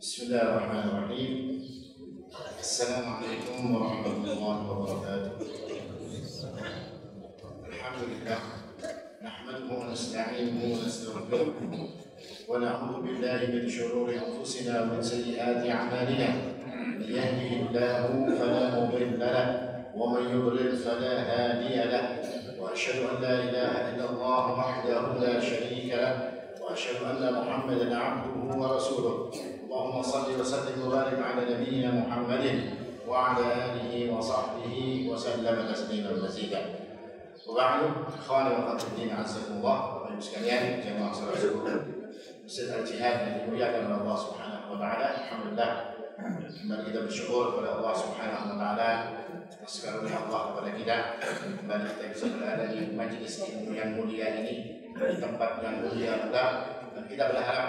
Bismillahirrahmanirrahim. Assalamualaikum warahmatullahi wabarakatuh. Alhamdulillah. Nahmaduhu wa nasta'inuhu wa nastaghfiruh. Wa na'udzu billahi min shururi anfusina wa min sayyiati a'malina. Yahdihillahu fala mudilla lahu wa man yudlil fala hadiya lahu. Wa asyhadu an la ilaha illallah wahdahu la syarika lahu. وأشهد أن محمدا عبده ورسوله اللهم صل وسلم وبارك على نبينا محمد وعلى آله وصحبه وسلم تسليما مزيدا. وبعد إخواني وأخواتي في الدين عزكم الله Bapak Ibu sekalian jamaah salat subuh Masjid Al-Jihad yang dimuliakan oleh Allah Subhanahu wa taala. Alhamdulillah kembali kita bersyukur kepada Allah Subhanahu wa taala atas karunia Allah kepada kita. Kembali kita bisa berada di majelis ilmu yang mulia ini, di tempat yang mulia pula, dan kita berharap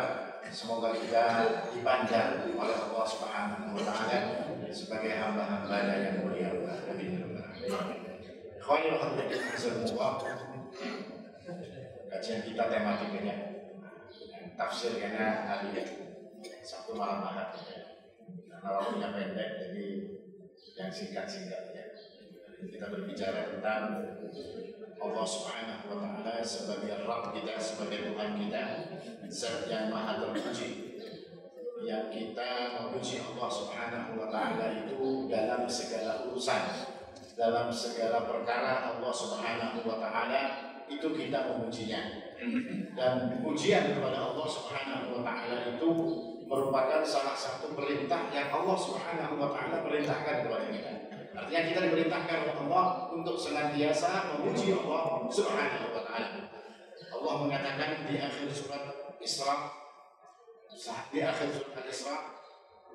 semoga kita dipandang oleh Allah Subhanahu wa taala sebagai hamba-hamba yang mulia. Amin. Ikhwani wa akhwati fillah, kajian kita tematiknya tafsir karena hari Sabtu malam Ahad karena waktunya pendek, jadi yang singkat-singkat ya. Kita berbicara tentang Allah Subhanahu wa taala sebagai Rabb kita, sebagai Tuhan kita, Zat yang maha terpuji. Yang kita memuji Allah Subhanahu wa taala itu dalam segala urusan, dalam segala perkara Allah Subhanahu wa taala itu kita memujinya. Dan pujian kepada Allah Subhanahu wa taala itu merupakan salah satu perintah yang Allah Subhanahu wa taala perintahkan kepada kita. Artinya kita diperintahkan oleh Allah untuk senantiasa memuji Allah Subhanahu wa taala. Allah mengatakan di akhir surat Isra, di akhir surat Al-Isra,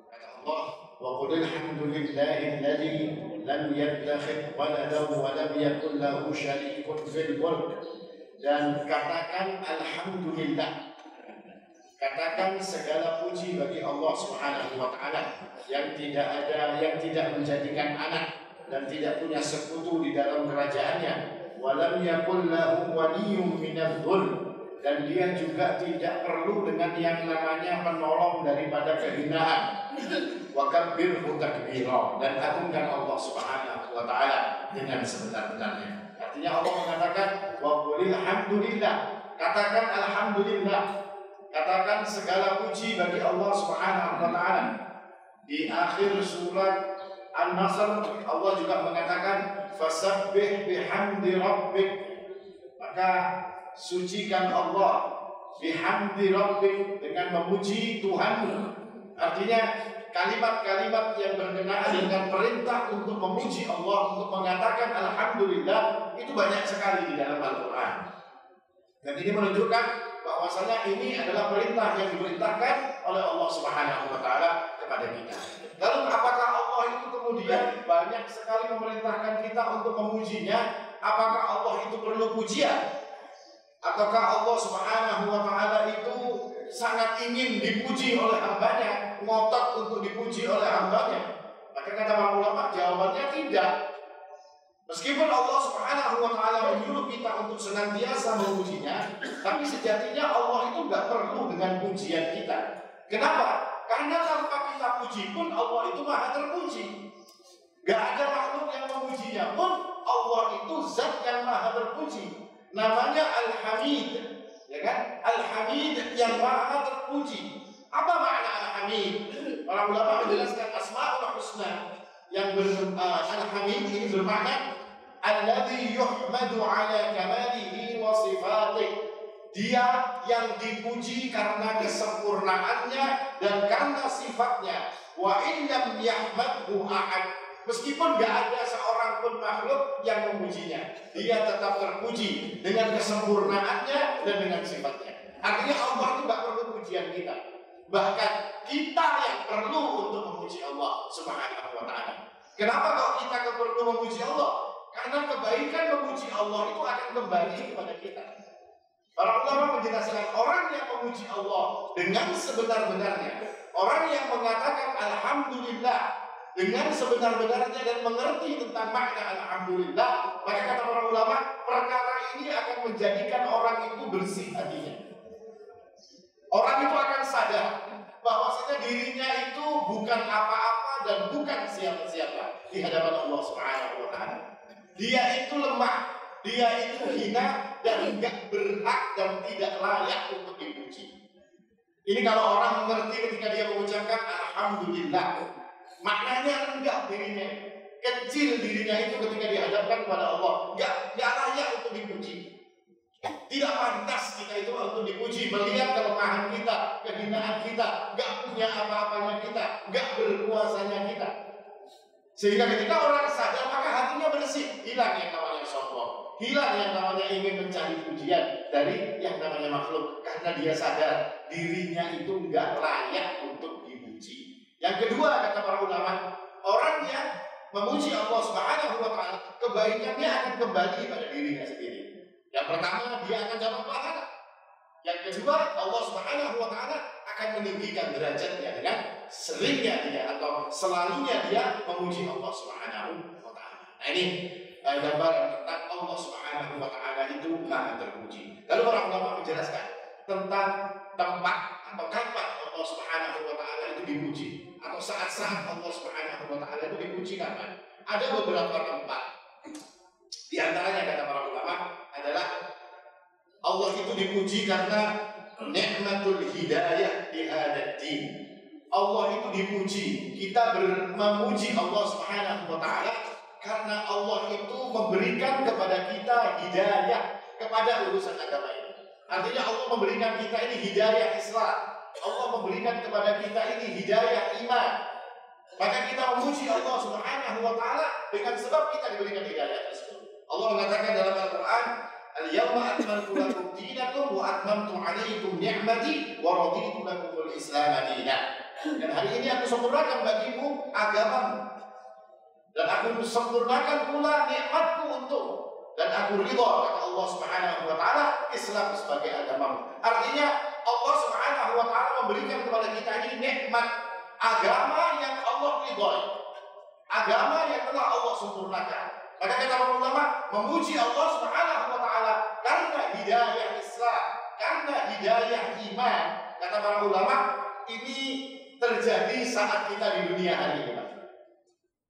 kata Allah, "Wa qul alhamdulillahi alladzi lam yattakhidh waladan wa lam yakul lahu syarikun fil mulk." Dan katakan alhamdulillah. Katakan segala puji bagi Allah Subhanahu wa taala yang tidak menjadikan anak dan tidak punya sekutu di dalam kerajaannya. Walam yakul lahu waliyyun minadh dhulm, dan dia juga tidak perlu dengan yang namanya penolong daripada kehinaan. Wa kabbirhu takbira, dan agungkan Allah Subhanahu wa taala dengan sebenar-benarnya. Artinya Allah mengatakan wa qulil hamdulillah, katakan alhamdulillah. Katakan segala puji bagi Allah Subhanahu wa taala. Di akhir surat An-Nasr Allah juga mengatakan fasabbih bihamdi rabbik, maka sucikan Allah bihamdi rabbik, dengan memuji Tuhanmu. Artinya kalimat-kalimat yang berkenaan dengan perintah untuk memuji Allah, untuk mengatakan alhamdulillah, itu banyak sekali di dalam Al-Qur'an. Dan ini menunjukkan bahwasanya ini adalah perintah yang diperintahkan oleh Allah Subhanahu wa taala kepada kita. Lalu apakah Allah itu kemudian banyak sekali memerintahkan kita untuk memujinya? Apakah Allah itu perlu pujian? Ataukah Allah Subhanahu wa taala itu sangat ingin dipuji oleh hambanya, ngotot untuk dipuji oleh hambanya? Maka kata para ulama, jawabannya tidak. Meskipun Allah Subhanahu wa taala menyuruh kita untuk senantiasa memujinya, tapi sejatinya Allah itu nggak perlu dengan pujian kita. Kenapa? Karena tanpa kita puji pun Allah itu maha terpuji. Gak ada makhluk yang memujinya pun Allah itu zat yang maha terpuji. Namanya Al-Hamid, ya kan? Al-Hamid yang maha terpuji. Apa makna Al-Hamid? Para ulama menjelaskan Asmaul Husna yang Al-Hamid ini bermakna alladzi yuhmadu ala kamalihi wa sifatih. Dia yang dipuji karena kesempurnaannya dan karena sifatnya. Wa illam yahmadhu ahad, meskipun gak ada seorang pun makhluk yang memujinya, dia tetap terpuji dengan kesempurnaannya dan dengan sifatnya. Artinya Allah itu gak perlu pujian kita. Bahkan kita yang perlu untuk memuji Allah Subhanahu wa ta'ala. Kenapa kalau kita perlu memuji Allah? Karena kebaikan memuji Allah itu akan kembali kepada kita. Para ulama menjelaskan orang yang memuji Allah dengan sebenar-benarnya, orang yang mengatakan alhamdulillah dengan sebenar-benarnya dan mengerti tentang makna alhamdulillah, maka kata para ulama, perkara ini akan menjadikan orang itu bersih hatinya. Orang itu akan sadar bahwasanya dirinya bukan apa-apa dan bukan siapa-siapa di hadapan Allah Subhanahu wa taala. Dia itu lemah, dia itu hina dan enggak berhak dan tidak layak untuk dipuji. Ini kalau orang mengerti ketika dia mengucapkan alhamdulillah, maknanya rendah dirinya, kecil dirinya itu ketika dihadapkan kepada Allah, enggak layak untuk dipuji. Tidak pantas kita itu untuk dipuji, melihat kelemahan kita, kehinaan kita, enggak punya apa-apanya kita, enggak berkuasanya kita. Sehingga ketika orang sadar, maka hatinya bersih, hilang yang namanya sombong, hilang yang namanya ingin mencari pujian dari yang namanya makhluk, karena dia sadar dirinya itu enggak layak untuk dipuji. Yang kedua, kata para ulama, orang yang memuji Allah Subhanahu wa taala, kebaikannya akan kembali pada dirinya sendiri. Yang pertama, dia akan dapat pahala. Yang kedua, Allah Subhanahu wa taala akan meninggikan derajatnya dengan seringnya dia atau selalunya dia memuji Allah Subhanahu wa taala. Nah, ini gambaran tentang Allah Subhanahu wa taala itu maha terpuji. Lalu para ulama menjelaskan tentang tempat atau kapan Allah Subhanahu wa taala itu dipuji, atau saat-saat Allah Subhanahu wa taala itu dipuji kapan. Ada beberapa tempat. Di antaranya kata para ulama adalah Allah itu dipuji karena nikmatul hidayah di hadzal din. Allah itu dipuji, kita memuji Allah Subhanahu wa taala karena Allah itu memberikan kepada kita hidayah kepada urusan agama ini. Artinya Allah memberikan kita ini hidayah Islam. Allah memberikan kepada kita ini hidayah iman. Maka kita memuji Allah Subhanahu wa taala dengan sebab kita diberikan hidayah tersebut. Allah mengatakan dalam Al-Qur'an, "Al-yawma akmaltu lakum dinakum wa atmamtu 'alaikum ni'mati wa raditu lakum al-Islam dinan." Dan hari ini aku sempurnakan bagimu agamamu, dan aku sempurnakan pula nikmatku untukmu, dan aku ridha, kata Allah Subhanahu wa taala, Islam sebagai agamamu. Artinya Allah Subhanahu wa taala memberikan kepada kita ini nikmat agama yang Allah ridhai, agama yang telah Allah sempurnakan. Maka kata para ulama, memuji Allah Subhanahu wa taala karena hidayah Islam, karena hidayah iman. Kata para ulama, ini terjadi saat kita di dunia hari ini.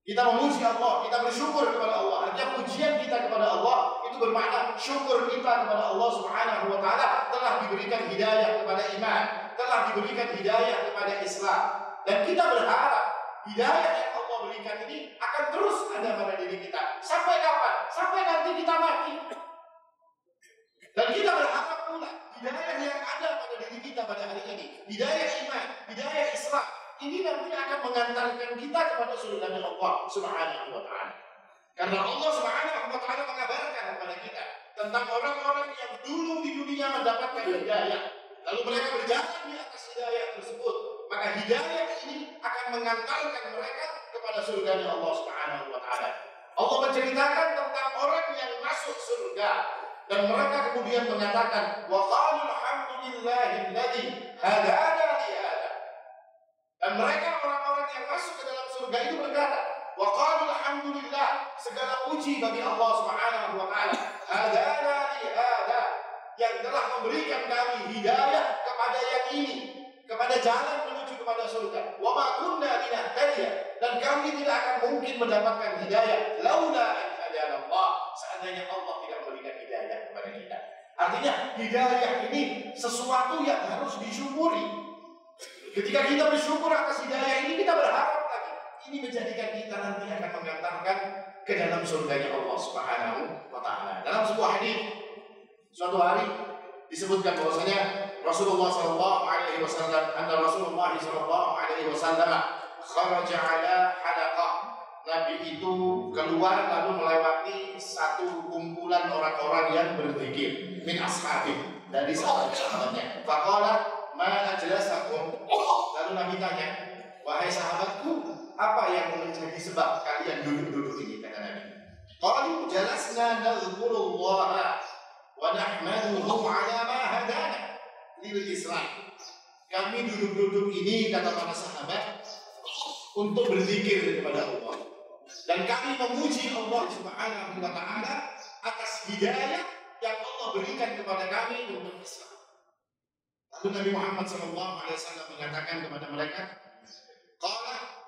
Kita memuji Allah, kita bersyukur kepada Allah. Artinya pujian kita kepada Allah itu bermakna syukur kita kepada Allah Subhanahu wa taala telah diberikan hidayah kepada iman, telah diberikan hidayah kepada Islam. Dan kita berharap hidayah yang Allah berikan ini akan terus ada pada diri kita. Sampai kapan? Sampai nanti kita mati. Dan kita berharap pula hidayah yang ada pada diri kita pada hari ini, hidayah iman, hidayah Islam, ini nanti akan mengantarkan kita kepada surga Allah Subhanahu wa taala. Karena Allah Subhanahu wa taala mengabarkan kepada kita tentang orang-orang yang dulu di dunia mendapatkan hidayah, lalu mereka berjalan di atas hidayah tersebut, maka hidayah ini akan mengantarkan mereka kepada surga Allah Subhanahu wa taala. Allah menceritakan tentang orang yang masuk surga dan mereka kemudian mengatakan wa qalu alhamdulillahilladzi hadana li hada. Dan mereka orang-orang yang masuk ke dalam surga itu berkata, wa qalu alhamdulillah, segala puji bagi Allah Subhanahu wa taala, hadana li hada, yang telah memberikan kami hidayah kepada yang ini, kepada jalan menuju kepada surga. Wa ma kunna linahtadiya, dan kami tidak akan mungkin mendapatkan hidayah laula an hadana Allah, seandainya Allah tidak memberikan hidayah kepada kita. Artinya hidayah ini sesuatu yang harus disyukuri. Ketika kita bersyukur atas hidayah ini, kita berharap lagi ini menjadikan kita nanti akan mengantarkan ke dalam surganya Allah Subhanahu wa taala. Dalam sebuah hadis, suatu hari disebutkan bahwasanya Rasulullah sallallahu alaihi wasallam, anna Rasulullah sallallahu alaihi wasallam kharaja ala halaqah. Nabi itu keluar lalu melewati satu kumpulan orang-orang yang berzikir min ashabi, dari sahabat-sahabatnya. Faqala ma ajlasakum. Lalu Nabi tanya, wahai sahabatku, apa yang menjadi sebab kalian duduk-duduk ini? Kata Nabi, qalu jalasna nadhkurullaha wa nahmaduhu ala ma hadana lil Islam. Kami duduk-duduk ini, kata para sahabat, untuk berzikir kepada Allah, dan kami memuji Allah Subhanahu wa taala atas hidayah yang Allah berikan kepada kami untuk Islam. Lalu Nabi Muhammad SAW mengatakan kepada mereka, qala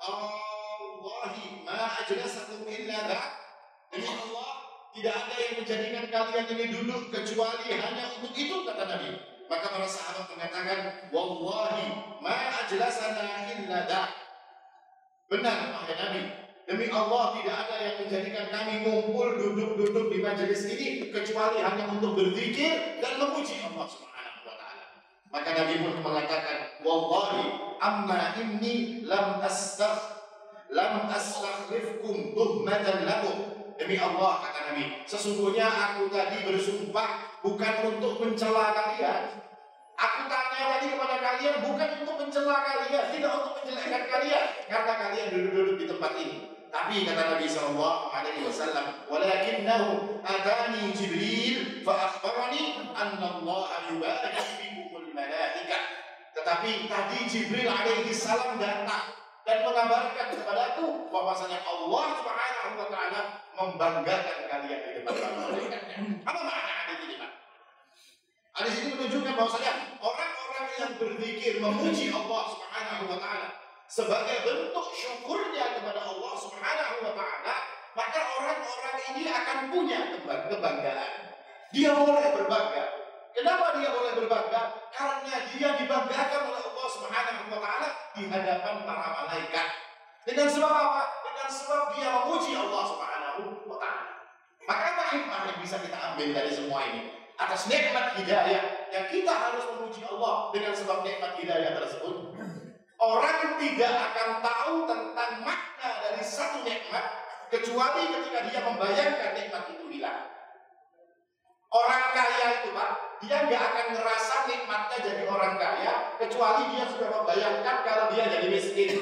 kalian ini duduk kecuali hanya untuk itu, kata Nabi. Maka para sahabat mengatakan, wallahi ma ajlasana illa da. Benar wahai Nabi, demi Allah tidak ada yang menjadikan kami ngumpul duduk-duduk di majelis ini kecuali hanya untuk berzikir dan memuji Allah Subhanahu wa taala. Maka Nabi pun mengatakan, wallahi amma inni lam astakhlifkum tuhmatan lakum. Demi Allah, kata Nabi, sesungguhnya aku tadi bersumpah bukan untuk mencela kalian. Aku tanya tadi kepada kalian bukan untuk mencela kalian, tidak untuk menjelekkan kalian karena kalian duduk-duduk di tempat ini. Tapi kata Nabi SAW, walakinnahu atani Jibril fa akhbarani anna Allah yubarik bikumul malaikah. Tetapi tadi Jibril alaihi salam datang dan mengabarkan kepadaku bahwasanya Allah Subhanahu wa taala membanggakan kalian di depan para malaikatnya. Apa makna hadis ini, Pak? Hadis ini menunjukkan bahwasanya orang-orang yang berzikir memuji Allah Subhanahu wa taala sebagai bentuk syukurnya kepada Allah Subhanahu wa taala, maka orang-orang ini akan punya kebanggaan. Dia boleh berbangga. Kenapa dia boleh berbangga? Karena dia dibanggakan oleh Allah Subhanahu wa taala di hadapan para malaikat. Dengan sebab apa? Dengan sebab dia memuji Allah Subhanahu wa taala. Maka apa hikmah yang bisa kita ambil dari semua ini? Atas nikmat hidayah yang kita harus memuji Allah dengan sebab nikmat hidayah tersebut. Orang tidak akan tahu tentang makna dari satu nikmat kecuali ketika dia membayangkan nikmat itu hilang. Orang kaya itu, Pak, dia nggak akan ngerasa nikmatnya jadi orang kaya kecuali dia sudah membayangkan kalau dia jadi miskin.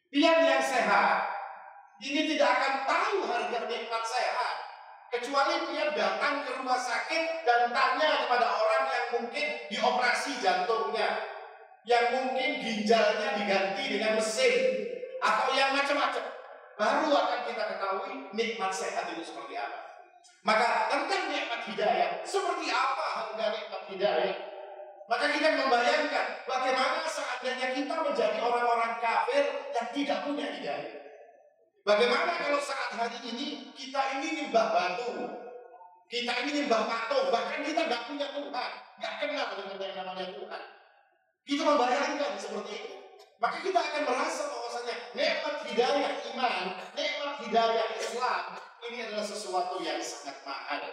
Dia yang sehat ini tidak akan tahu harga nikmat sehat kecuali dia datang ke rumah sakit dan tanya kepada orang yang mungkin dioperasi jantungnya, yang mungkin ginjalnya diganti dengan mesin atau yang macam-macam, baru akan kita ketahui nikmat sehat itu seperti apa. Maka tentang nikmat hidayah, seperti apa harga nikmat hidayah? Maka kita membayangkan bagaimana seandainya kita menjadi orang-orang kafir yang tidak punya hidayah. Bagaimana kalau saat hari ini kita ini nyembah batu, kita ini nyembah patung, bahkan kita nggak punya Tuhan, nggak kenal dengan yang namanya Tuhan. Kita membayangkan seperti itu. Maka kita akan merasa bahwasanya nikmat hidayah iman, nikmat hidayah Islam ini adalah sesuatu yang sangat mahal.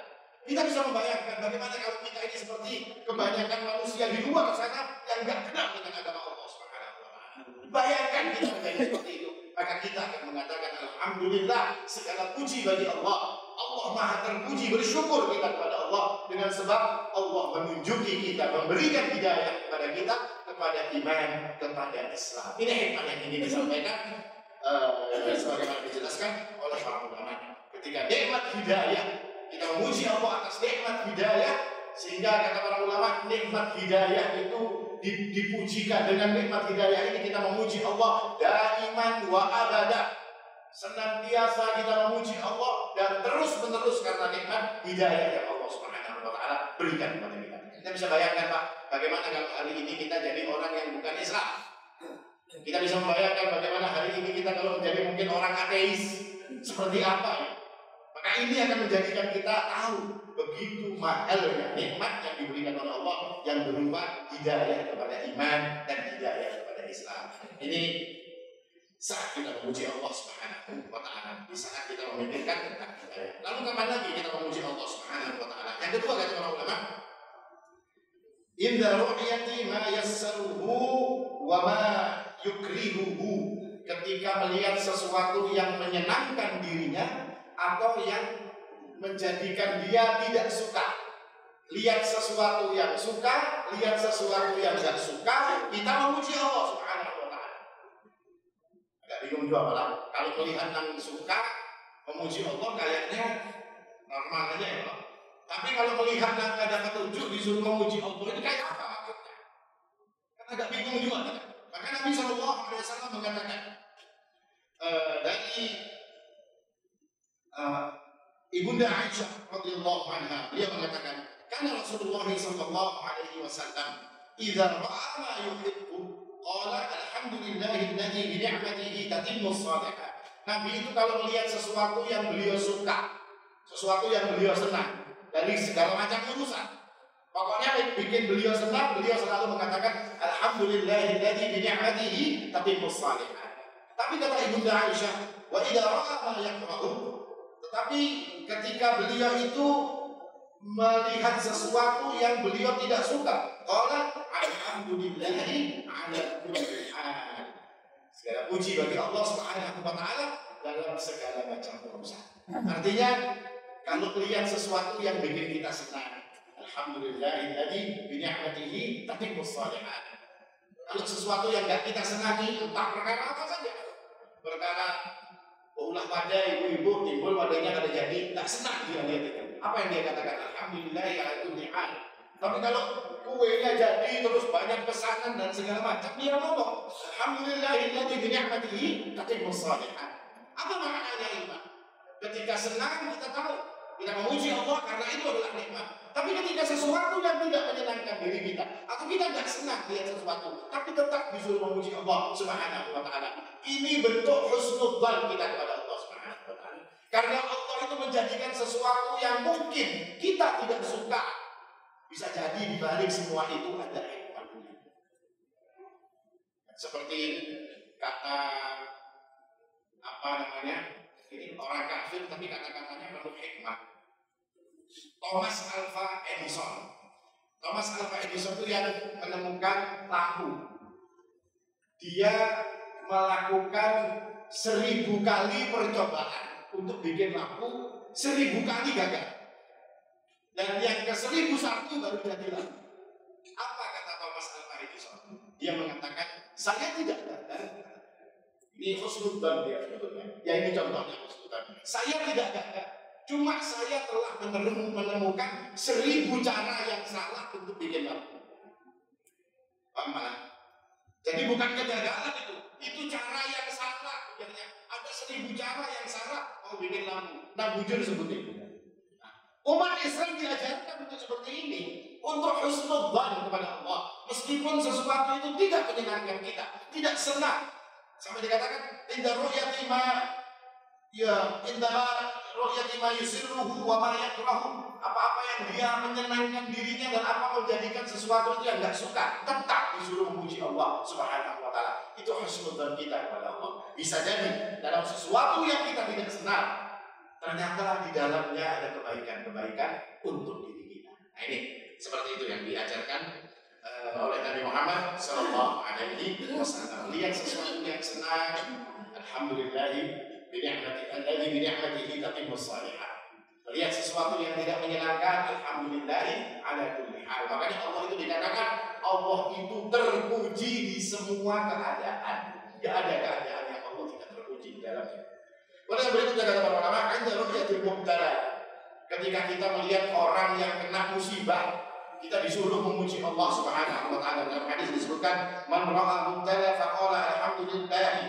Kita bisa membayangkan bagaimana kalau kita ini seperti kebanyakan manusia di luar sana yang nggak kenal dengan agama Allah Subhanahu wa taala. Bayangkan kita menjadi seperti itu, maka kita akan mengatakan alhamdulillah, segala puji bagi Allah. Allah Maha terpuji, bersyukur kita kepada Allah dengan sebab Allah menunjuki kita, memberikan hidayah kepada kita kepada iman, kepada Islam. Ini hikmah yang ingin disampaikan sebagaimana dijelaskan oleh para ulama. Ketika nikmat hidayah, kita memuji Allah atas nikmat hidayah, sehingga kata para ulama nikmat hidayah itu dipujikan. Dengan nikmat hidayah ini kita memuji Allah daiman wa abada. Senantiasa kita memuji Allah dan terus menerus karena nikmat hidayah yang Allah Subhanahu wa taala berikan kepada kita. Kita bisa bayangkan, Pak, bagaimana kalau hari ini kita jadi orang yang bukan Islam. Kita bisa membayangkan bagaimana hari ini kita kalau menjadi mungkin orang ateis, seperti apa ya? Maka ini akan menjadikan kita tahu begitu mahalnya nikmat yang diberikan oleh Allah yang berupa hidayah kepada iman dan hidayah kepada Islam. Ini saat kita memuji Allah Subhanahu wa taala, di saat kita memikirkan tentang hidayah. Lalu kapan lagi kita memuji Allah Subhanahu wa taala? Yang kedua kata para ulama, inda ru'yati ma yassaruhu wa ma yukrihuhu. Ketika melihat sesuatu yang menyenangkan dirinya atau yang menjadikan dia tidak suka. Lihat sesuatu yang suka, lihat sesuatu yang tidak suka, kita memuji Allah Subhanahu wa taala. Agak bingung juga malah kalau melihat yang suka memuji Allah kayaknya normal aja ya, Pak. Tapi kalau melihat yang ada petunjuk disuruh memuji Allah, ini kayak apa maksudnya? Kan agak bingung juga kan? Maka Nabi SAW mengatakan dari Ibunda Aisyah radhiyallahu anha, dia mengatakan, karena Rasulullah sallallahu alaihi wasallam idza ra'a ma yuhibbu qala alhamdulillahilladzi bi ni'matihi tatimmu shalihat. Nabi itu kalau melihat sesuatu yang beliau suka, sesuatu yang beliau senang dari segala macam urusan. Pokoknya bikin beliau senang, beliau selalu mengatakan alhamdulillahilladzi bi ni'matihi tatimmus shalihat. Tapi kata Ibunda Aisyah, wa idza ra'a ma yakrahu. Tetapi ketika beliau itu melihat sesuatu yang beliau tidak suka, qala alhamdulillahi ala kulli hal. Segala puji bagi Allah Subhanahu wa taala dalam segala macam urusan. Artinya kalau lihat sesuatu yang bikin kita senang, alhamdulillahilladzi bi ni'matihi tatimmus shalihat. Kalau sesuatu yang enggak kita senangi, entah perkara apa saja, perkara ulah badai, ibu-ibu timbul badainya kada jadi, enggak senang dia lihat itu. Apa yang dia katakan? Alhamdulillahi ala kulli hal. Tapi kalau kuenya jadi terus banyak pesanan dan segala macam, dia ngomong alhamdulillahilladzi bi ni'matihi tatimmus shalihat. Apa maknanya iman? Ketika senang kita tahu kita memuji Allah karena itu adalah nikmat. Tapi ketika sesuatu yang tidak menyenangkan diri kita, atau kita tidak senang lihat sesuatu, tapi tetap disuruh memuji Allah Subhanahu wa taala, ini bentuk husnudzan kita kepada Allah Subhanahu wa taala. Karena Allah itu menjadikan sesuatu yang mungkin kita tidak suka, bisa jadi di balik semua itu ada hikmahnya. Seperti kata ini orang kafir tapi kata-katanya penuh hikmah. Thomas Alva Edison. Thomas Alva Edison itu yang menemukan lampu. Dia melakukan 1000 kali percobaan untuk bikin lampu, 1000 kali gagal. Dan yang ke-1001 baru jadi lampu. Apa kata Thomas Alva Edison? Dia mengatakan, saya tidak gagal. Ini husnudzan dia sebetulnya. Ya ini contohnya husnudzan. Saya tidak gagal. Cuma saya telah menemukan 1000 cara yang salah untuk bikin lampu. Paham? Jadi bukan kegagalan itu. Itu cara yang salah. Ada 1000 cara yang salah mau bikin lampu. Nah bujur seperti itu. Umat Islam diajarkan untuk seperti ini. Untuk husnudzan kepada Allah. Meskipun sesuatu itu tidak menyenangkan kita. Tidak senang. Sampai dikatakan inda ru'yati ma yusirruhu wa ma yakrahu. Apa-apa yang dia menyenangkan dirinya dan apa menjadikan sesuatu itu yang enggak suka, tetap disuruh memuji Allah Subhanahu wa taala. Itu husnudzan kita kepada Allah. Bisa jadi dalam sesuatu yang kita tidak senang, ternyata di dalamnya ada kebaikan-kebaikan untuk diri kita. Nah ini seperti itu yang diajarkan oleh Nabi Muhammad Sallallahu Alaihi Wasallam. Lihat sesuatu yang senang, alhamdulillahi bi ni'matihi tatimmus shalihat. Lihat sesuatu yang tidak menyenangkan, alhamdulillahi ala kulli hal. Makanya Allah itu dikatakan Allah itu terpuji di semua keadaan. Tidak ada keadaan yang Allah tidak terpuji di dalamnya. Kemudian berikutnya kata para ulama, "Inda ru'yatil mubtala." Ketika kita melihat orang yang kena musibah, kita disuruh memuji Allah Subhanahu wa taala. Dalam hadis disebutkan, "Man ra'a mubtala faqala alhamdulillahi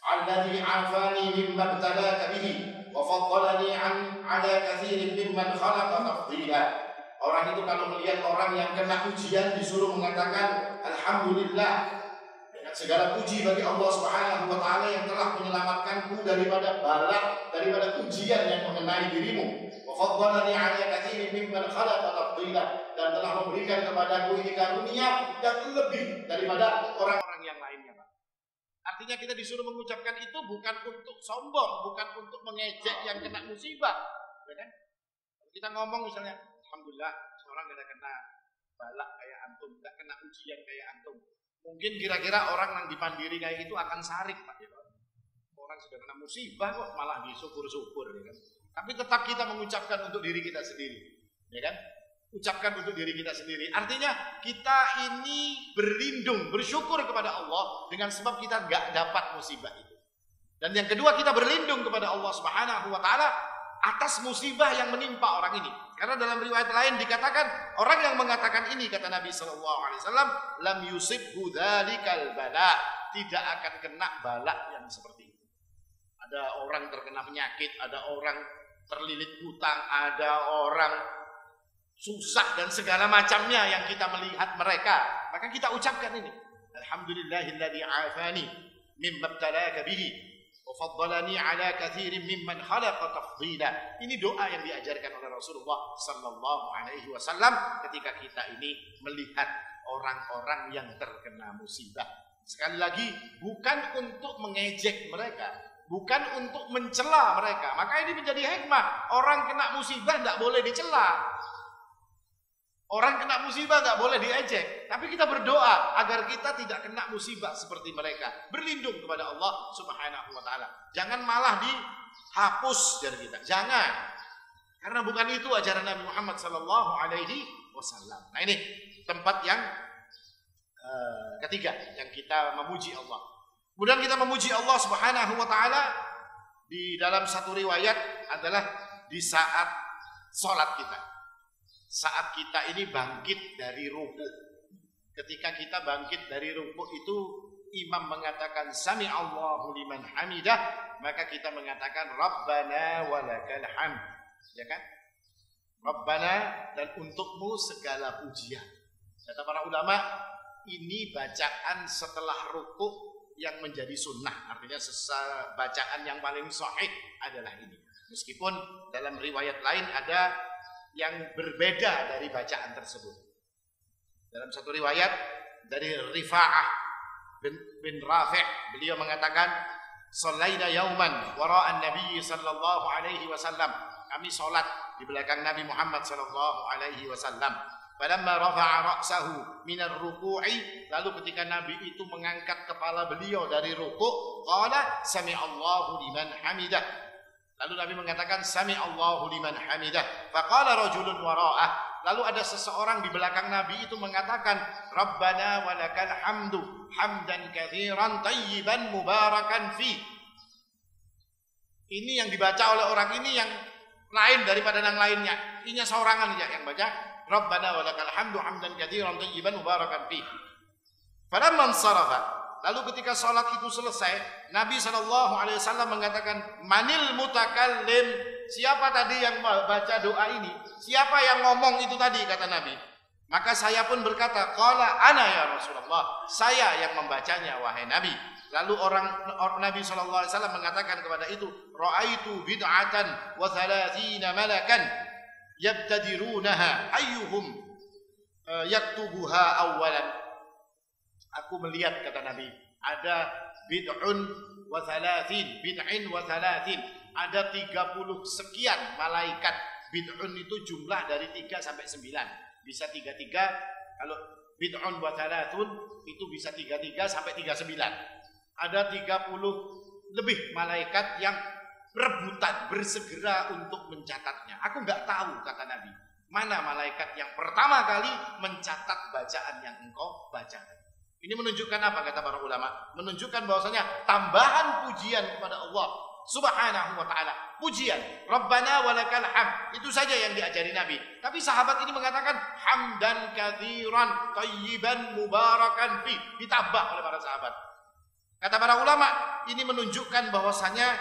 alladzi 'afani mimma ibtalaka bihi wa faddalani 'ala katsirin mimman khalaqa tafdila." Orang itu kalau melihat orang yang kena ujian disuruh mengatakan alhamdulillah. Segala puji bagi Allah Subhanahu wa taala yang telah menyelamatkanku daripada bala, daripada ujian yang mengenai dirimu. Wa faddalani 'ala katsirin mimman khalaqa tafdila, dan telah memberikan kepadaku ini karunia yang lebih daripada orang-orang yang lainnya. Artinya kita disuruh mengucapkan itu bukan untuk sombong, bukan untuk mengejek yang kena musibah, ya kan? Kita ngomong misalnya, alhamdulillah seorang tidak kena balak kayak antum, tidak kena ujian kayak antum. Mungkin kira-kira orang yang dipandiri kayak itu akan sarik, Pak. Ya, orang sudah kena musibah kok malah disyukur-syukur, ya kan? Tapi tetap kita mengucapkan untuk diri kita sendiri, ya kan? Ucapkan untuk diri kita sendiri. Artinya kita ini berlindung, bersyukur kepada Allah dengan sebab kita nggak dapat musibah itu. Dan yang kedua, kita berlindung kepada Allah Subhanahu wa taala atas musibah yang menimpa orang ini. Karena dalam riwayat lain dikatakan orang yang mengatakan ini, kata Nabi sallallahu alaihi wasallam, lam yusibhu dzalikal bala, tidak akan kena bala yang seperti itu. Ada orang terkena penyakit, ada orang terlilit hutang, ada orang susah dan segala macamnya yang kita melihat mereka, maka kita ucapkan ini, alhamdulillahilladzi afani mimma ibtalaka bihi wa faddalani ala katsirin mimman khalaqa tafdila. Ini doa yang diajarkan oleh Rasulullah sallallahu alaihi wasallam ketika kita ini melihat orang-orang yang terkena musibah. Sekali lagi, bukan untuk mengejek mereka, bukan untuk mencela mereka. Maka ini menjadi hikmah. Orang kena musibah tidak boleh dicela. Orang kena musibah nggak boleh diejek, tapi kita berdoa agar kita tidak kena musibah seperti mereka. Berlindung kepada Allah Subhanahu wa taala. Jangan malah dihapus dari kita. Jangan. Karena bukan itu ajaran Nabi Muhammad sallallahu alaihi wasallam. Nah, ini tempat yang ketiga yang kita memuji Allah. Kemudian kita memuji Allah Subhanahu wa taala di dalam satu riwayat adalah di saat salat kita. Saat kita ini bangkit dari rukuk. Ketika kita bangkit dari rukuk itu imam mengatakan sami Allahu liman hamidah, maka kita mengatakan Rabbana walakal hamd. Ya kan? Rabbana, dan untukmu segala pujian. Kata para ulama, ini bacaan setelah rukuk yang menjadi sunnah. Artinya bacaan yang paling sahih adalah ini. Meskipun dalam riwayat lain ada yang berbeda dari bacaan tersebut. Dalam satu riwayat dari Rifa'ah bin Rafi', beliau mengatakan, "Shallaina yauman wara'an Nabi sallallahu alaihi wasallam." Kami salat di belakang Nabi Muhammad sallallahu alaihi wasallam. Falamma rafa'a ra'sahu minar ruku'i, lalu ketika Nabi itu mengangkat kepala beliau dari rukuk, qala sami'allahu liman hamidah. Lalu Nabi mengatakan sami Allahu liman hamidah. Faqala rajulun wara'ah. Lalu ada seseorang di belakang Nabi itu mengatakan Rabbana walakal hamdu hamdan katsiran tayyiban mubarakan fi. Ini yang dibaca oleh orang ini yang lain daripada yang lainnya. Ini seorangan aja yang baca Rabbana walakal hamdu hamdan katsiran tayyiban mubarakan fi. Falamman sarafa, lalu ketika sholat itu selesai, Nabi SAW mengatakan, manil mutakallim, siapa tadi yang baca doa ini? Siapa yang ngomong itu tadi, kata Nabi. Maka saya pun berkata, qala ana ya Rasulullah, saya yang membacanya wahai Nabi. Lalu orang Nabi SAW mengatakan kepada itu, ra'aitu bid'atan wa thalathina malakan yabtadirunaha ayyuhum yaktubuha awwalan. Aku melihat, kata Nabi, ada bid'un wa thalathin, bid'in wa thalathin, ada 30 sekian malaikat. Bid'un itu jumlah dari 3 sampai 9. Bisa 33, kalau bid'un wa thalathun itu bisa 33 sampai 39. Ada 30 lebih malaikat yang rebutan, bersegera untuk mencatatnya. Aku enggak tahu, kata Nabi, mana malaikat yang pertama kali mencatat bacaan yang engkau bacakan. Ini menunjukkan apa, kata para ulama? Menunjukkan bahwasanya tambahan pujian kepada Allah Subhanahu wa taala. Pujian, Rabbana walakal hamd. Itu saja yang diajari Nabi. Tapi sahabat ini mengatakan hamdan katsiran thayyiban mubarakan fi. Ditambah oleh para sahabat. Kata para ulama, ini menunjukkan bahwasanya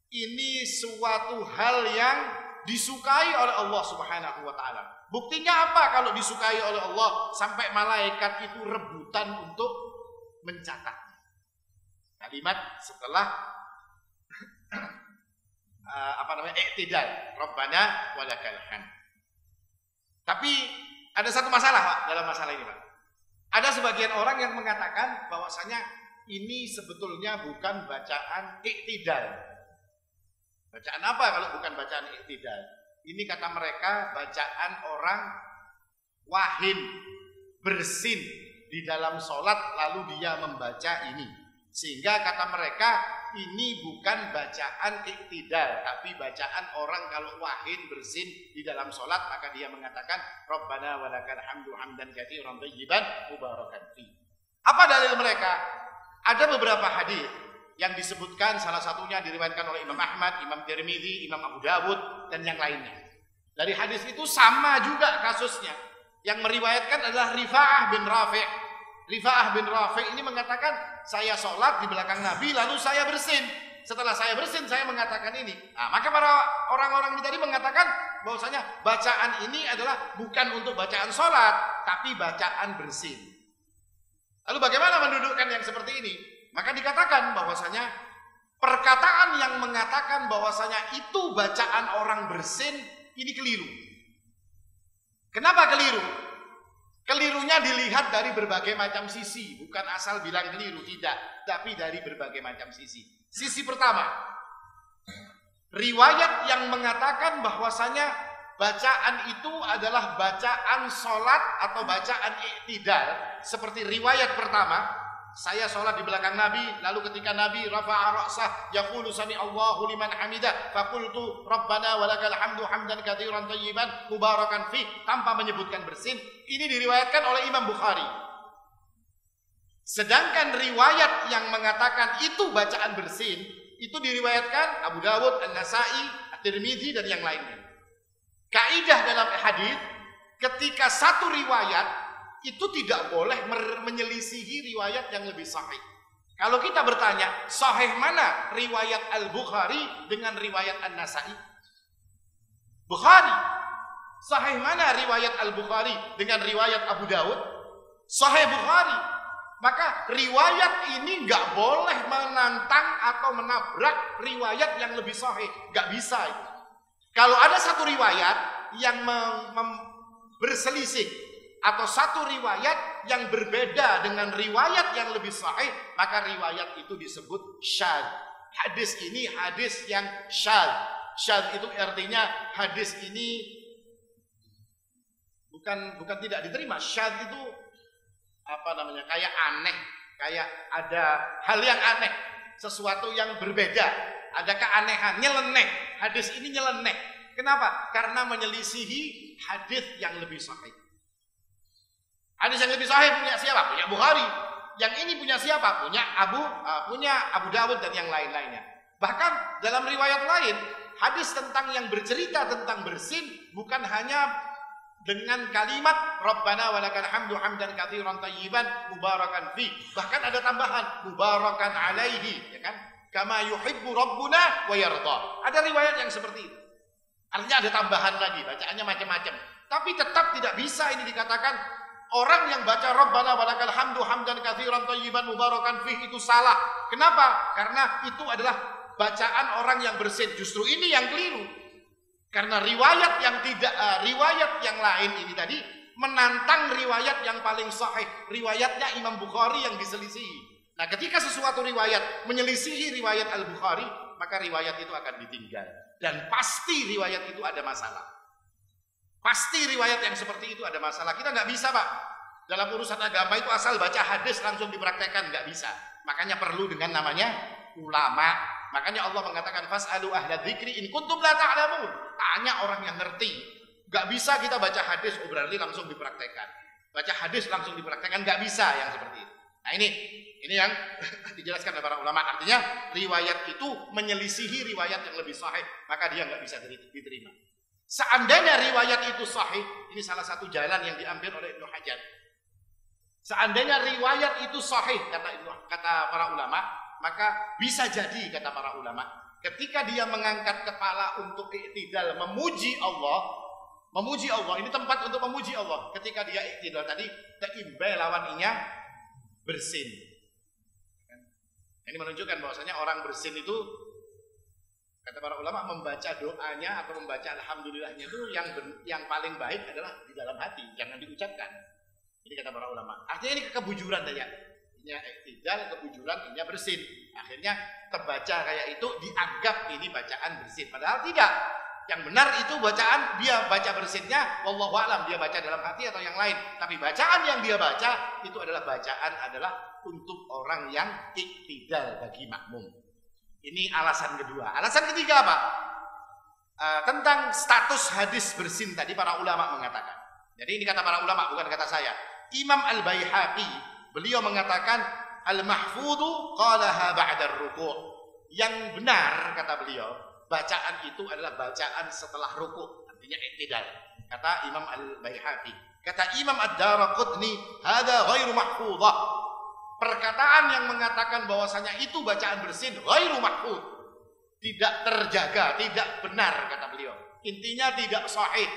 ini suatu hal yang disukai oleh Allah Subhanahu wa taala. Buktinya apa kalau disukai oleh Allah sampai malaikat itu rebutan untuk mencatat kalimat setelah i'tidal, Rabbana walakal hamd. Tapi ada satu masalah, Pak, dalam masalah ini, Pak. Ada sebagian orang yang mengatakan bahwasanya ini sebetulnya bukan bacaan i'tidal. Bacaan apa kalau bukan bacaan i'tidal? Ini kata mereka bacaan orang wahin, bersin di dalam sholat lalu dia membaca ini. Sehingga kata mereka ini bukan bacaan iktidal, tapi bacaan orang kalau wahin, bersin di dalam sholat, maka dia mengatakan Rabbana walakal hamdu hamdan katsiran thayyiban mubarakan fi. Apa dalil mereka? Ada beberapa hadis yang disebutkan, salah satunya diriwayatkan oleh Imam Ahmad, Imam Tirmidzi, Imam Abu Dawud, dan yang lainnya. Dari hadis itu sama juga kasusnya. Yang meriwayatkan adalah Rifa'ah bin Rafi'. Rifa'ah bin Rafi' ini mengatakan, saya sholat di belakang Nabi lalu saya bersin. Setelah saya bersin, saya mengatakan ini. Nah, maka para orang-orang ini tadi mengatakan bahwasanya bacaan ini adalah bukan untuk bacaan sholat, tapi bacaan bersin. Lalu bagaimana mendudukkan yang seperti ini? Maka dikatakan bahwasanya Perkataan yang mengatakan bahwasanya itu bacaan orang bersin, ini keliru. Kenapa keliru? Kelirunya dilihat dari berbagai macam sisi. Bukan asal bilang keliru, tidak. Tapi dari berbagai macam sisi. Sisi pertama, riwayat yang mengatakan bahwasanya bacaan itu adalah bacaan sholat atau bacaan i'tidal. Seperti riwayat pertama, saya sholat di belakang Nabi, lalu ketika Nabi rafa'a ra'sah yaqulu sami Allahu liman hamidah, faqultu rabbana walakal hamdu hamdan katsiran thayyiban mubarakan fi, tanpa menyebutkan bersin. Ini diriwayatkan oleh Imam Bukhari. Sedangkan riwayat yang mengatakan itu bacaan bersin, itu diriwayatkan Abu Dawud, An-Nasa'i, At-Tirmidzi dan yang lainnya. Kaidah dalam hadis, ketika satu riwayat itu tidak boleh menyelisihi riwayat yang lebih sahih. Kalau kita bertanya, sahih mana riwayat Al-Bukhari dengan riwayat An-Nasa'i? Bukhari. Sahih mana riwayat Al-Bukhari dengan riwayat Abu Dawud? Sahih Bukhari. Maka riwayat ini nggak boleh menantang atau menabrak riwayat yang lebih sahih. Nggak bisa itu. Kalau ada satu riwayat yang berselisih atau satu riwayat yang berbeda dengan riwayat yang lebih sahih, maka riwayat itu disebut syadz. Hadis ini hadis yang syadz. Syadz itu artinya hadis ini bukan tidak diterima. Syadz itu kayak aneh, kayak ada hal yang aneh, sesuatu yang berbeda, ada keanehan, nyeleneh. Hadis ini nyeleneh. Kenapa? Karena menyelisihi hadis yang lebih sahih. Hadis yang lebih sahih punya siapa? Punya Bukhari. Yang ini punya siapa? Punya Abu Dawud dan yang lain-lainnya. Bahkan dalam riwayat lain, hadis tentang yang bercerita tentang bersin bukan hanya dengan kalimat Rabbana walakal hamdu hamdan katsiran thayyiban mubarakan fi. Bahkan ada tambahan mubarakan alaihi, ya kan? Kama yuhibbu rabbuna wa yarda. Ada riwayat yang seperti itu. Artinya ada tambahan lagi, bacaannya macam-macam. Tapi tetap tidak bisa ini dikatakan orang yang baca Rabbana walakal hamdu hamdan katsiran thayyiban mubarakan fi itu salah. Kenapa? Karena itu adalah bacaan orang yang bersin. Justru ini yang keliru. Karena riwayat yang lain ini tadi menantang riwayat yang paling sahih, riwayatnya Imam Bukhari yang diselisihi. Nah, ketika sesuatu riwayat menyelisihi riwayat Al-Bukhari, maka riwayat itu akan ditinggal dan pasti riwayat itu ada masalah. Pasti riwayat yang seperti itu ada masalah. Kita nggak bisa, Pak. Dalam urusan agama itu asal baca hadis langsung dipraktekkan, nggak bisa. Makanya perlu dengan namanya ulama. Makanya Allah mengatakan fas'alu ahla dzikri in kuntum la ta'lamun. Tanya orang yang ngerti. Nggak bisa kita baca hadis berarti langsung dipraktekkan. Baca hadis langsung dipraktekkan, nggak bisa yang seperti itu. Nah, ini yang dijelaskan oleh para ulama. Artinya riwayat itu menyelisihi riwayat yang lebih sahih, maka dia nggak bisa diterima. Seandainya riwayat itu sahih, ini salah satu jalan yang diambil oleh Ibnu Hajar. Seandainya riwayat itu sahih, kata para ulama, maka bisa jadi, kata para ulama, ketika dia mengangkat kepala untuk i'tidal, memuji Allah, ini tempat untuk memuji Allah. Ketika dia i'tidal tadi, teimbe lawan inya bersin. Ini menunjukkan bahwasanya orang bersin itu, kata para ulama, membaca doanya atau membaca alhamdulillahnya itu yang paling baik adalah di dalam hati, jangan diucapkan. Ini kata para ulama. Artinya ini kebujuran saja. Inya i'tidal, kebujuran, inya bersin. Akhirnya terbaca kayak itu dianggap ini bacaan bersin. Padahal tidak. Yang benar itu bacaan, dia baca bersinnya wallahu a'lam, dia baca dalam hati atau yang lain. Tapi bacaan yang dia baca itu adalah untuk orang yang i'tidal bagi makmum. Ini alasan kedua. Alasan ketiga apa? Tentang status hadis bersin tadi para ulama mengatakan. Jadi ini kata para ulama, bukan kata saya. Imam Al-Baihaqi, beliau mengatakan al-mahfudhu qalaha ba'da ruku'. Yang benar, kata beliau, bacaan itu adalah bacaan setelah ruku', artinya i'tidal. Kata Imam Al-Baihaqi. Kata Imam Ad-Daraqutni, hadza ghairu mahfudhah. Perkataan yang mengatakan bahwasanya itu bacaan bersin ghairu mahfudh, tidak terjaga, tidak benar, kata beliau. Intinya tidak sahih.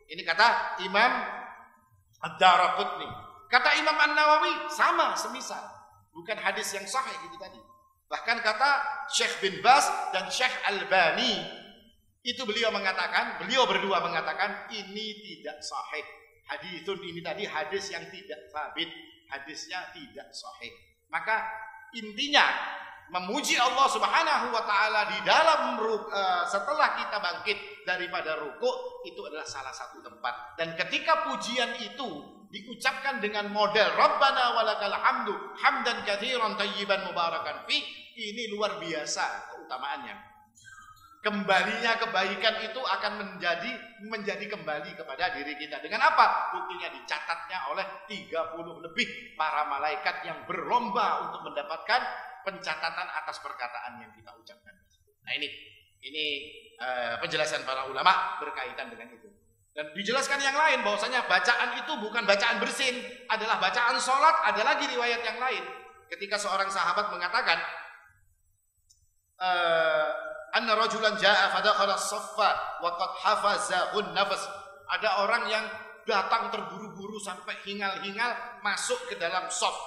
Ini kata Imam Ad-Daraqutni. Kata Imam An-Nawawi sama semisal, bukan hadis yang sahih gitu tadi. Bahkan kata Syekh bin Baz dan Syekh Albani, itu beliau berdua mengatakan ini tidak sahih. Hadithun ini tadi hadis yang tidak sabit, hadisnya tidak sahih. Maka intinya memuji Allah Subhanahu wa taala di dalam setelah kita bangkit daripada rukuk itu adalah salah satu tempat. Dan ketika pujian itu diucapkan dengan model Rabbana walakal hamdu hamdan katsiran thayyiban mubarakan fi, ini luar biasa keutamaannya. Kembalinya kebaikan itu akan menjadi kembali kepada diri kita. Dengan apa? Buktinya dicatatnya oleh 30 lebih para malaikat yang berlomba untuk mendapatkan pencatatan atas perkataan yang kita ucapkan. Nah ini penjelasan para ulama berkaitan dengan itu. Dan dijelaskan yang lain bahwasanya bacaan itu bukan bacaan bersin, adalah bacaan sholat. Ada lagi riwayat yang lain. Ketika seorang sahabat mengatakan, anna rajulan jaa fadakhala as-saffa wa qad hafazahun nafas. Ada orang yang datang terburu-buru sampai hingal-hingal masuk ke dalam shaf.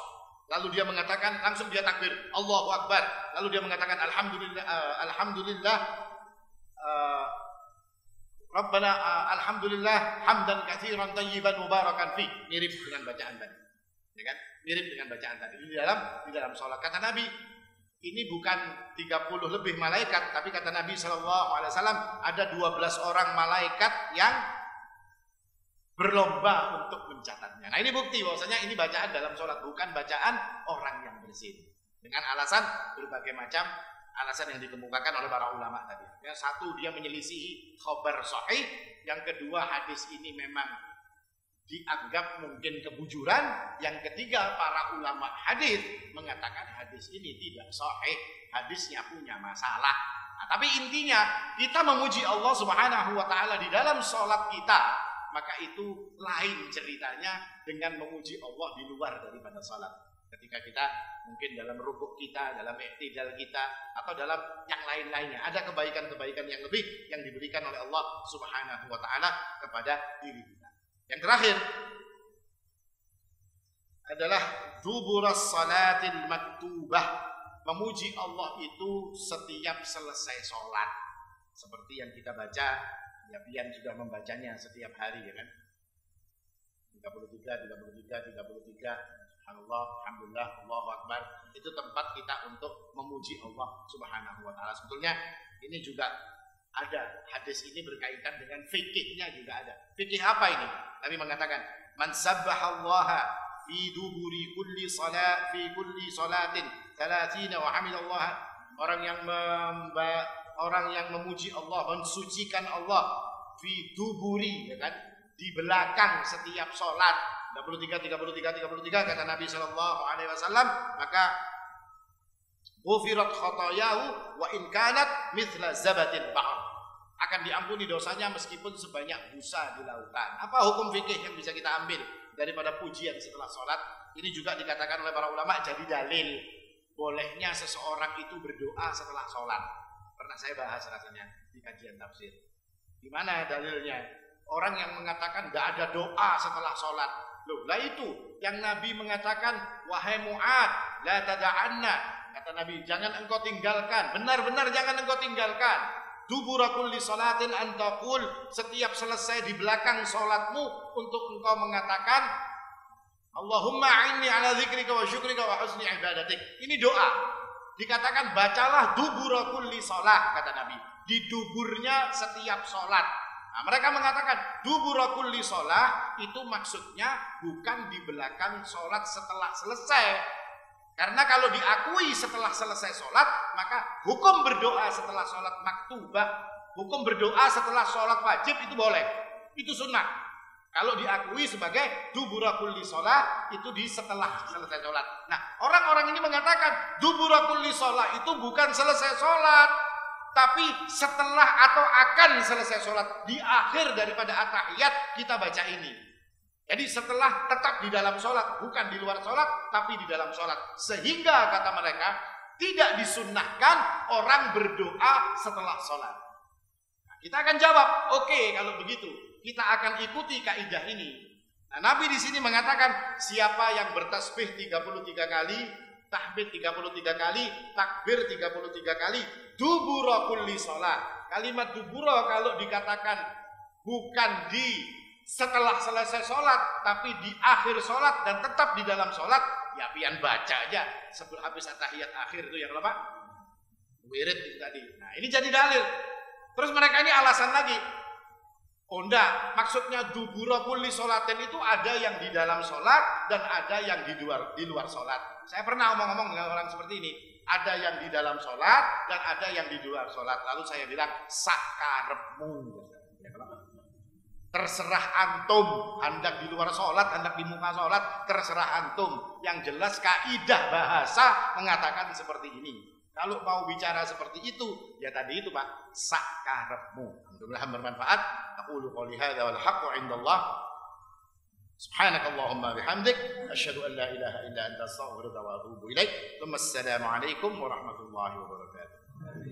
Lalu dia mengatakan, langsung dia takbir, Allahu Akbar. Lalu dia mengatakan alhamdulillah Rabbana alhamdulillah hamdan katsiran thayyiban mubarakan fi. Mirip dengan bacaan tadi. Ya kan? Mirip dengan bacaan tadi. Di dalam salat kata Nabi, ini bukan 30 lebih malaikat, tapi kata Nabi SAW ada 12 orang malaikat yang berlomba untuk mencatatnya. Nah ini bukti bahwasanya ini bacaan dalam sholat, bukan bacaan orang yang bersin. Dengan alasan berbagai macam alasan yang dikemukakan oleh para ulama tadi. Yang satu, dia menyelisihi khabar sahih. Yang kedua, hadis ini memang dianggap mungkin kebujuran. Yang ketiga, para ulama hadis mengatakan hadis ini tidak sahih, hadisnya punya masalah. Nah, tapi intinya kita memuji Allah Subhanahu wa taala di dalam salat kita, maka itu lain ceritanya dengan memuji Allah di luar daripada salat. Ketika kita mungkin dalam rukuk kita, dalam i'tidal kita, atau dalam yang lain-lainnya, ada kebaikan-kebaikan yang lebih yang diberikan oleh Allah Subhanahu wa taala kepada diri kita. Yang terakhir adalah duburas salatil maktubah. Memuji Allah itu setiap selesai sholat. Seperti yang kita baca, ya Pian sudah membacanya setiap hari, ya kan? 33, Subhanallah, Alhamdulillah, Allahu Akbar. Itu tempat kita untuk memuji Allah Subhanahu wa taala. Sebetulnya ini juga ada, hadis ini berkaitan dengan fikihnya juga ada. Fikih apa ini? Nabi mengatakan, man sabbahallaha fi duburi kulli salatin 30 wa hamidallah. Orang yang memuji Allah, mensucikan Allah fi duburi, ya kan? Di belakang setiap salat. 33 kata Nabi sallallahu alaihi wasallam, maka ghufirat khatayahu wa in kanat mithla zabatil bahr. Akan diampuni dosanya meskipun sebanyak busa di lautan. Apa hukum fikih yang bisa kita ambil daripada pujian setelah sholat? Ini juga dikatakan oleh para ulama jadi dalil bolehnya seseorang itu berdoa setelah sholat. Pernah saya bahas rasanya di kajian tafsir. Di mana dalilnya? Orang yang mengatakan tidak ada doa setelah sholat. Loh, lah itu yang Nabi mengatakan, wahai Mu'ad, la tada'anna. Kata Nabi, jangan engkau tinggalkan. Benar-benar jangan engkau tinggalkan. Dubura kulli salatin antaqul, setiap selesai di belakang sholatmu untuk engkau mengatakan, Allahumma a'inni ala dzikrika wa syukrika wa husni ibadatik. Ini doa. Dikatakan bacalah dubura kulli salat, kata Nabi. Di duburnya setiap sholat. Nah, mereka mengatakan dubura kulli salat itu maksudnya bukan di belakang sholat setelah selesai. Karena kalau diakui setelah selesai sholat, maka hukum berdoa setelah sholat maktubah, hukum berdoa setelah sholat wajib itu boleh, itu sunnah. Kalau diakui sebagai dubura kulli sholat itu di setelah selesai sholat. Nah, orang-orang ini mengatakan dubura kulli sholat itu bukan selesai sholat, tapi setelah atau akan selesai sholat, di akhir daripada at-tahiyat kita baca ini. Jadi setelah, tetap di dalam sholat, bukan di luar sholat, tapi di dalam sholat. Sehingga kata mereka tidak disunnahkan orang berdoa setelah sholat. Nah, kita akan jawab, oke, kalau begitu kita akan ikuti kaidah ini. Nah, Nabi di sini mengatakan siapa yang bertasbih 33 kali, tahmid 33 kali, takbir 33 kali, dubura kulli sholat. Kalimat dubura kalau dikatakan bukan di setelah selesai sholat, tapi di akhir sholat dan tetap di dalam sholat, ya pian baca aja sebelum habis tahiyat akhir itu yang apa? Wirid itu tadi. Nah ini jadi dalil. Terus mereka ini alasan lagi. Oh enggak, maksudnya dubura kulli sholatin itu ada yang di dalam sholat dan ada yang di luar sholat. Saya pernah ngomong dengan orang seperti ini. Ada yang di dalam sholat dan ada yang di luar sholat. Lalu saya bilang sakarepmu. Terserah antum, hendak di luar sholat, hendak di muka sholat, terserah antum. Yang jelas kaidah bahasa mengatakan seperti ini. Kalau mau bicara seperti itu, ya tadi itu Pak, sakarepmu. Alhamdulillah bermanfaat. Aqulu qouli hadza wal haqqu 'indallah. Subhanakallahumma bihamdik, asyhadu an la ilaha illa anta astaghfiruka wa atubu ilaik. Assalamu alaikum warahmatullahi wabarakatuh.